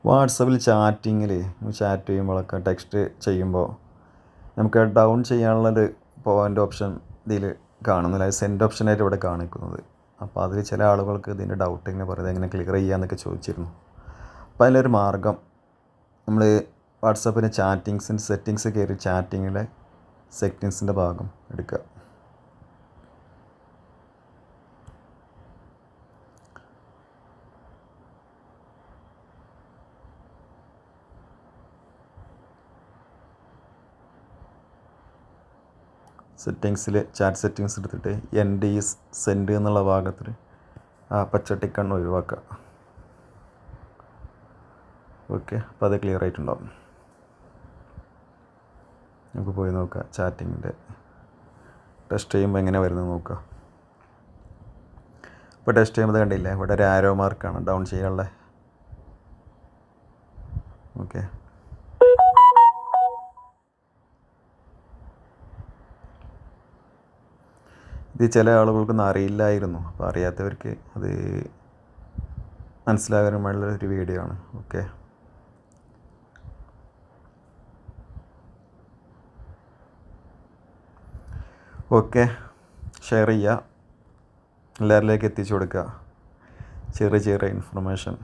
വാട്സപ്പിൽ chat ചെയ്യുമ്പോഴൊക്കെ text ചെയ്യുമ്പോൾ നമുക്ക് ഡൗൺ ചെയ്യാനുള്ളൊരു പോയിൻ്റ് ഓപ്ഷൻ ഇതിൽ കാണുന്നില്ല. അത് സെൻഡ് ഓപ്ഷനായിട്ട് ഇവിടെ കാണിക്കുന്നത്. അപ്പോൾ അതിൽ ചില ആളുകൾക്ക് ഇതിൻ്റെ ഡൗട്ട് ഇങ്ങനെ പറയുന്നത് എങ്ങനെ ക്ലിയർ ചെയ്യാമെന്നൊക്കെ ചോദിച്ചിരുന്നു. അപ്പോൾ അതിലൊരു മാർഗ്ഗം, നമ്മൾ വാട്സപ്പിൻ്റെ സെറ്റിങ്സ് കയറി ചാറ്റിങ്ങിലെ സെറ്റിങ്സിൻ്റെ ഭാഗം എടുക്കുക. ചാറ്റ് സെറ്റിങ്സ് എടുത്തിട്ട് എൻഡ് ഈസ് സെൻഡ് എന്നുള്ള ഭാഗത്തിൽ ആ പച്ച ടിക്കണ്ണ് ഒഴിവാക്കുക. ഓക്കെ, അപ്പോൾ അത് ക്ലിയർ ആയിട്ടുണ്ടാവും. നമുക്ക് പോയി നോക്കാം. ചാറ്റിങ്ങിൻ്റെ ടെസ്റ്റ് ചെയ്യുമ്പോൾ എങ്ങനെ വരുന്നത് നോക്കുക. ഇപ്പോൾ ടെസ്റ്റ് ചെയ്യുമ്പോൾ കണ്ടില്ലേ, ഇവിടെ ഒരു ആരോ മാർക്കാണ് ഡൗൺ ചെയ്യാനുള്ള. ഓക്കെ, ഇത് ചില ആളുകൾക്കൊന്നും അറിയില്ലായിരുന്നു. അപ്പോൾ അറിയാത്തവർക്ക് അത് മനസ്സിലാകാനുമുള്ള ഒരു വീഡിയോ ആണ്. ഓക്കെ, ഷെയർ ചെയ്യുക, എല്ലാവരിലേക്ക് എത്തിച്ചു കൊടുക്കുക. ചെറിയ ഇൻഫർമേഷൻ